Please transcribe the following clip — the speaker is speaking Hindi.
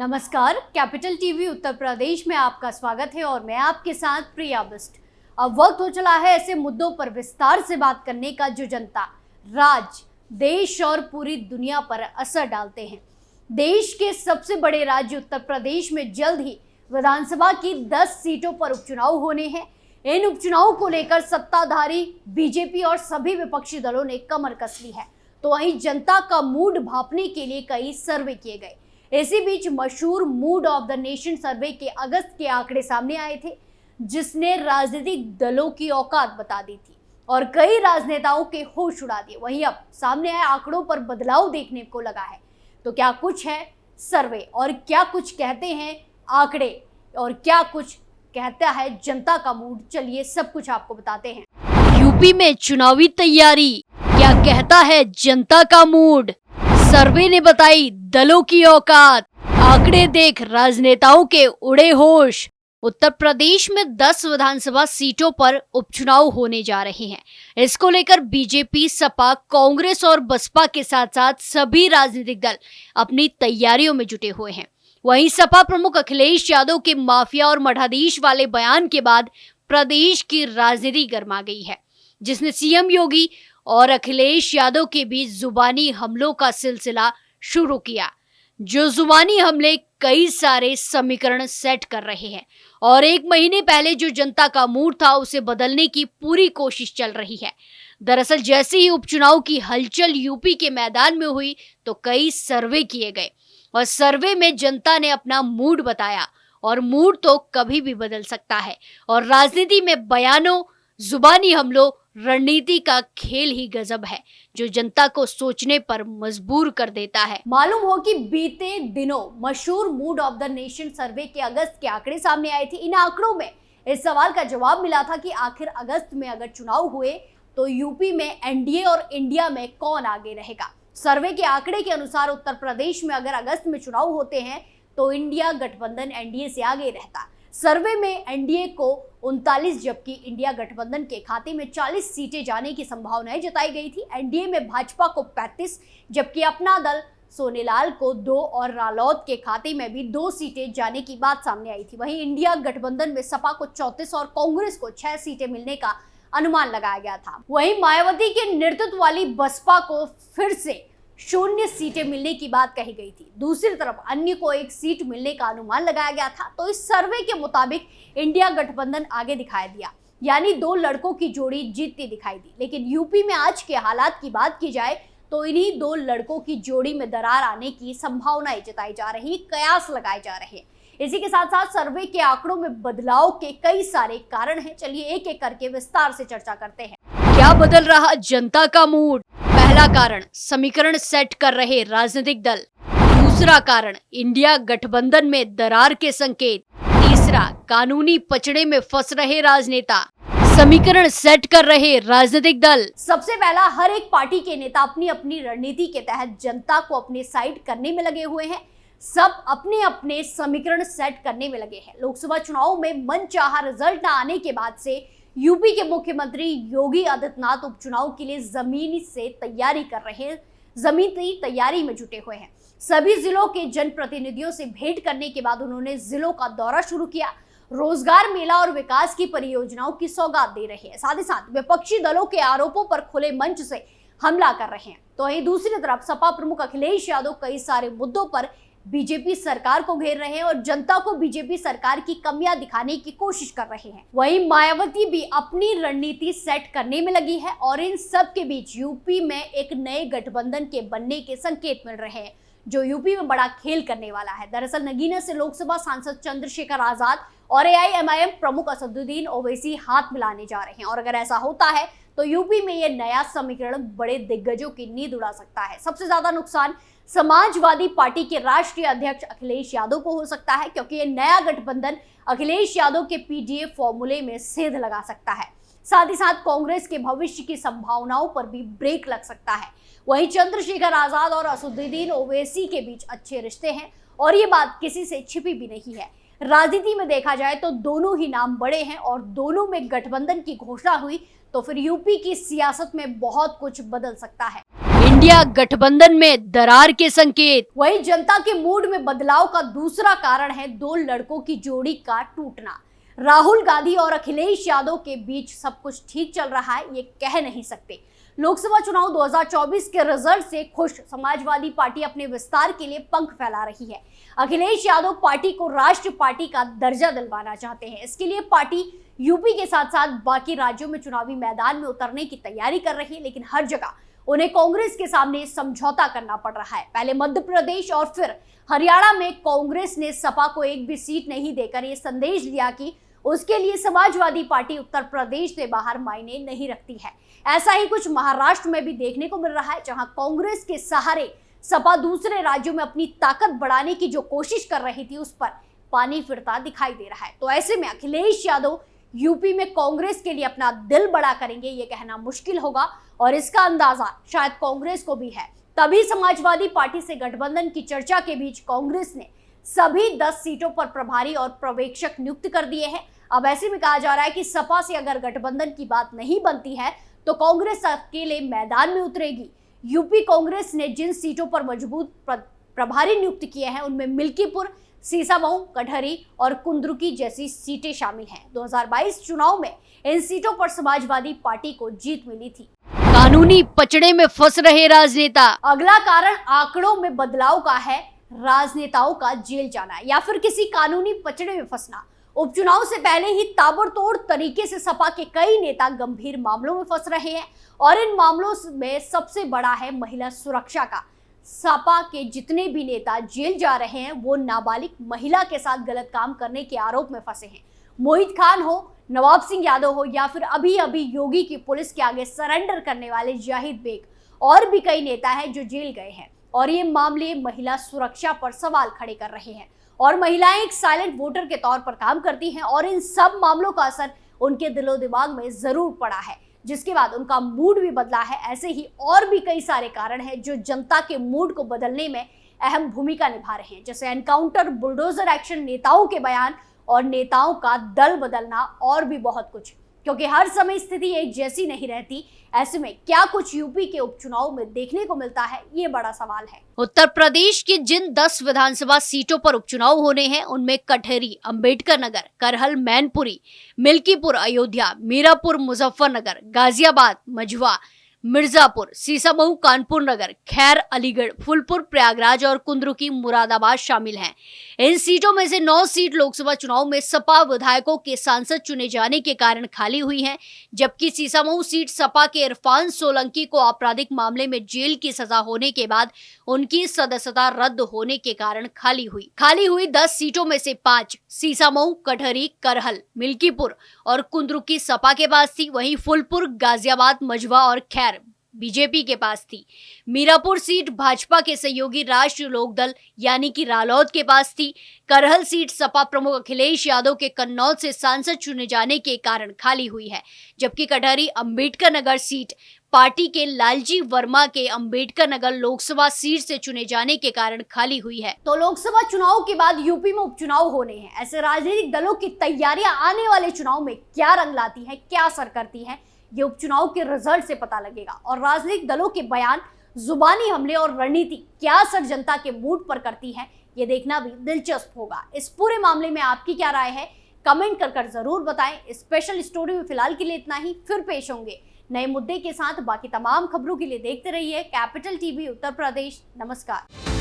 नमस्कार, कैपिटल टीवी उत्तर प्रदेश में आपका स्वागत है और मैं आपके साथ प्रिया बिस्ट। अब वक्त हो चला है ऐसे मुद्दों पर विस्तार से बात करने का जो जनता, राज्य, देश और पूरी दुनिया पर असर डालते हैं। देश के सबसे बड़े राज्य उत्तर प्रदेश में जल्द ही विधानसभा की 10 सीटों पर उपचुनाव होने हैं। इन उपचुनाव को लेकर सत्ताधारी बीजेपी और सभी विपक्षी दलों ने कमर कस ली है, तो वहीं जनता का मूड भांपने के लिए कई सर्वे किए गए। इसी बीच मशहूर मूड ऑफ द नेशन सर्वे के अगस्त के आंकड़े सामने आए थे, जिसने राजनीतिक दलों की औकात बता दी थी और कई राजनेताओं के होश उड़ा दिए। वहीं अब सामने आए आंकड़ों पर बदलाव देखने को लगा है। तो क्या कुछ है सर्वे और क्या कुछ कहते हैं आंकड़े और क्या कुछ कहता है जनता का मूड, चलिए सब कुछ आपको बताते हैं। यूपी में चुनावी तैयारी, क्या कहता है जनता का मूड, सर्वे ने बताई दलों की औकात, आंकड़े देख राजनेताओं के उड़े होश। उत्तर प्रदेश में 10 विधानसभा सीटों पर उपचुनाव होने जा रहे हैं। इसको लेकर बीजेपी, सपा, कांग्रेस और बसपा के साथ साथ सभी राजनीतिक दल अपनी तैयारियों में जुटे हुए हैं। वहीं सपा प्रमुख अखिलेश यादव के माफिया और मठाधीश वाले बयान के बाद प्रदेश की राजनीति गर्मा गई है, जिसने सीएम योगी और अखिलेश यादव के बीच जुबानी हमलों का सिलसिला शुरू किया। जो जुबानी हमले कई सारे समीकरण सेट कर रहे हैं और एक महीने पहले जो जनता का मूड था उसे बदलने की पूरी कोशिश चल रही है। दरअसल जैसे ही उपचुनाव की हलचल यूपी के मैदान में हुई तो कई सर्वे किए गए और सर्वे में जनता ने अपना मूड बताया, और मूड तो कभी भी बदल सकता है और राजनीति में बयानों, जुबानी हमलों, रणनीति का खेल ही गजब है, जो जनता को सोचने पर मजबूर कर देता है। मालूम हो कि बीते दिनों मशहूर मूड ऑफ द नेशन सर्वे के अगस्त के आंकड़े सामने आए थे। इन आंकड़ों में इस सवाल का जवाब मिला था कि आखिर अगस्त में अगर चुनाव हुए तो यूपी में एनडीए और इंडिया में कौन आगे रहेगा। सर्वे के आंकड़े के अनुसार उत्तर प्रदेश में अगर अगस्त में चुनाव होते हैं तो इंडिया गठबंधन एनडीए से आगे रहता। सर्वे में एनडीए को 39 जबकि इंडिया गठबंधन के खाते में 40 सीटें जाने की संभावनाएं जताई गई थी। एनडीए में भाजपा को 35 जबकि अपना दल सोनेलाल को 2 और रालोद के खाते में भी 2 सीटें जाने की बात सामने आई थी। वहीं इंडिया गठबंधन में सपा को 34 और कांग्रेस को 6 सीटें मिलने का अनुमान लगाया गया था। वहीं मायावती के नेतृत्व वाली बसपा को फिर से 0 सीटें मिलने की बात कही गई थी। दूसरी तरफ अन्य को 1 सीट मिलने का अनुमान लगाया गया था। तो इस सर्वे के मुताबिक इंडिया गठबंधन आगे दिखाई दिया, यानी 2 लड़कों की जोड़ी जीतती दिखाई दी। लेकिन यूपी में आज के हालात की बात की जाए तो इन्हीं 2 लड़कों की जोड़ी में दरार आने की संभावनाएं जताई जा रही, कयास लगाए जा रहे हैं। इसी के साथ साथ सर्वे के आंकड़ों में बदलाव के कई सारे कारण हैं। चलिए एक एक करके विस्तार से चर्चा करते हैं। क्या बदल रहा जनता का मूड? पहला कारण, समीकरण सेट कर रहे राजनीतिक दल। दूसरा कारण, इंडिया गठबंधन में दरार के संकेत। तीसरा, कानूनी पचड़े में फंस रहे राजनेता, समीकरण सेट कर रहे राजनीतिक दल। सबसे पहला, हर एक पार्टी के नेता अपनी अपनी रणनीति के तहत जनता को अपने साइड करने में लगे हुए हैं। सब अपने अपने समीकरण सेट करने में लगे हैं। लोकसभा चुनाव में मनचाहा रिजल्ट न आने के बाद से यूपी के मुख्यमंत्री योगी आदित्यनाथ उपचुनाव के लिए जमीनी तैयारी में जुटे हुए हैं। सभी जिलों के जनप्रतिनिधियों से भेंट करने के बाद उन्होंने जिलों का दौरा शुरू किया। रोजगार मेला और विकास की परियोजनाओं की सौगात दे रहे हैं। साथ ही साथ विपक्षी दलों के आरोपों पर खुले मंच से हमला कर रहे हैं। तो वहीं दूसरी तरफ सपा प्रमुख अखिलेश यादव कई सारे मुद्दों पर बीजेपी सरकार को घेर रहे हैं और जनता को बीजेपी सरकार की कमियां दिखाने की कोशिश कर रहे हैं। वहीं मायावती भी अपनी रणनीति सेट करने में लगी है और इन सब के बीच यूपी में एक नए गठबंधन के बनने के संकेत मिल रहे हैं, जो यूपी में बड़ा खेल करने वाला है। दरअसल नगीना से लोकसभा सांसद चंद्रशेखर आजाद और एआईएमआईएम प्रमुख असदुद्दीन ओवैसी हाथ मिलाने जा रहे हैं और अगर ऐसा होता है तो यूपी में यह नया समीकरण बड़े दिग्गजों की नींद उड़ा सकता है। सबसे ज्यादा नुकसान समाजवादी पार्टी के राष्ट्रीय अध्यक्ष अखिलेश यादव को हो सकता है, क्योंकि ये नया गठबंधन अखिलेश यादव के पीडीए फॉर्मूले में सेध लगा सकता है। साथ ही साथ कांग्रेस के भविष्य की संभावनाओं पर भी ब्रेक लग सकता है। वहीं चंद्रशेखर आजाद और असदुद्दीन ओवैसी के बीच अच्छे रिश्ते हैं और ये बात किसी से छिपी भी नहीं है। राजनीति में देखा जाए तो दोनों ही नाम बड़े हैं और दोनों में गठबंधन की घोषणा हुई तो फिर यूपी की सियासत में बहुत कुछ बदल सकता है। इंडिया गठबंधन में दरार के संकेत। वहीं जनता के मूड में बदलाव का दूसरा कारण है दो लड़कों की जोड़ी का टूटना। राहुल गांधी और अखिलेश यादव के बीच सब कुछ ठीक चल रहा है, ये कह नहीं सकते। लोकसभा चुनाव 2024 के रिजल्ट से खुश समाजवादी पार्टी अपने विस्तार के लिए पंख फैला रही है। अखिलेश यादव पार्टी को राष्ट्रीय पार्टी का दर्जा दिलवाना चाहते हैं। इसके लिए पार्टी यूपी के साथ साथ बाकी राज्यों में चुनावी मैदान में उतरने की तैयारी कर रही है, लेकिन हर जगह उन्हें कांग्रेस के सामने समझौता करना पड़ रहा है। पहले मध्य प्रदेश और फिर हरियाणा में कांग्रेस ने सपा को एक भी सीट नहीं देकर यह संदेश दिया कि उसके लिए समाजवादी पार्टी उत्तर प्रदेश से बाहर मायने नहीं रखती है। ऐसा ही कुछ महाराष्ट्र में भी देखने को मिल रहा है, जहां कांग्रेस के सहारे सपा दूसरे राज्यों में अपनी ताकत बढ़ाने की जो कोशिश कर रही थी उस पर पानी फिरता दिखाई दे रहा है। तो ऐसे में अखिलेश यादव यूपी में कांग्रेस के लिए अपना दिल बड़ा करेंगे, ये कहना मुश्किल होगा और इसका अंदाजा शायद कांग्रेस को भी है। तभी समाजवादी पार्टी से गठबंधन की चर्चा के बीच कांग्रेस ने सभी 10 सीटों पर प्रभारी और पर्यवेक्षक नियुक्त कर दिए हैं। अब ऐसे में कहा जा रहा है कि सपा से अगर गठबंधन की बात नहीं बनती है तो कांग्रेस अकेले मैदान में उतरेगी। यूपी कांग्रेस ने जिन सीटों पर मजबूत प्रभारी नियुक्त किए हैं उनमें मिल्कीपुर, सीसामऊ, कटहरी और कुंद्रुकी जैसी सीटें शामिल हैं। 2022 चुनाव में इन सीटों पर समाजवादी पार्टी को जीत मिली थी। कानूनी पचड़े में फंस रहे राजनेता। अगला कारण आंकड़ों में बदलाव का है, राजनेताओं का जेल जाना या फिर किसी कानूनी पचड़े में फंसना। उपचुनाव से पहले ही ताबड़तोड़ तरीके से सपा के कई नेता गंभीर मामलों में फंस रहे हैं और इन मामलों में सबसे बड़ा है महिला सुरक्षा का। सपा के जितने भी नेता जेल जा रहे हैं वो नाबालिग महिला के साथ गलत काम करने के आरोप में फंसे हैं। मोहित खान हो, नवाब सिंह यादव हो या फिर अभी अभी योगी की पुलिस के आगे सरेंडर करने वाले जाहिद बेग और भी कई नेता हैं जो जेल गए हैं और ये मामले महिला सुरक्षा पर सवाल खड़े कर रहे हैं। और महिलाएं एक साइलेंट वोटर के तौर पर काम करती हैं और इन सब मामलों का असर उनके दिलो दिमाग में जरूर पड़ा है, जिसके बाद उनका मूड भी बदला है। ऐसे ही और भी कई सारे कारण हैं जो जनता के मूड को बदलने में अहम भूमिका निभा रहे हैं, जैसे एनकाउंटर, बुलडोजर एक्शन, नेताओं के बयान और नेताओं का दल बदलना और भी बहुत कुछ, क्योंकि हर समय स्थिति एक जैसी नहीं रहती। ऐसे में क्या कुछ यूपी के उपचुनाव में देखने को मिलता है, ये बड़ा सवाल है। उत्तर प्रदेश की जिन 10 विधानसभा सीटों पर उपचुनाव होने हैं उनमें कटहरी, अंबेडकर नगर, करहल, मैनपुरी, मिल्कीपुर, अयोध्या, मीरापुर, मुजफ्फरनगर, गाजियाबाद, मझवा, मिर्जापुर, सीसामऊ, कानपुर नगर, खैर, अलीगढ़, फुलपुर, प्रयागराज और कुंद्रुकी, मुरादाबाद शामिल हैं। इन सीटों में से 9 सीट लोकसभा चुनाव में सपा विधायकों के सांसद चुने जाने के कारण खाली हुई हैं, जबकि सीसामऊ सीट सपा के इरफान सोलंकी को आपराधिक मामले में जेल की सजा होने के बाद उनकी सदस्यता रद्द होने के कारण खाली हुई 10 सीटों में से 5 सीसामऊ, कटहरी, करहल, मिल्कीपुर और कुंद्रुकी सपा के पास थी। वहीं फुलपुर, गाजियाबाद, मझवा और खैर बीजेपी के पास थी। मीरापुर सीट भाजपा के सहयोगी राष्ट्रीय लोकदल यानी कि रालोद के पास थी। करहल सीट सपा प्रमुख अखिलेश यादव के कन्नौज से सांसद चुने जाने के कारण खाली हुई है, जबकि कटहरी अंबेडकर नगर सीट पार्टी के लालजी वर्मा के अंबेडकर नगर लोकसभा सीट से चुने जाने के कारण खाली हुई है। तो लोकसभा चुनाव के बाद यूपी में उपचुनाव होने हैं। ऐसे राजनीतिक दलों की तैयारियां आने वाले चुनाव में क्या रंग लाती है, क्या असर करती है, ये उपचुनाव के रिजल्ट से पता लगेगा। और राजनीतिक दलों के बयान, जुबानी हमले और रणनीति क्या असर जनता के मूड पर करती है, ये देखना भी दिलचस्प होगा। इस पूरे मामले में आपकी क्या राय है, कमेंट कर जरूर बताएं। स्पेशल स्टोरी में फिलहाल के लिए इतना ही, फिर पेश होंगे नए मुद्दे के साथ। बाकी तमाम खबरों के लिए देखते रहिए कैपिटल टीवी उत्तर प्रदेश। नमस्कार।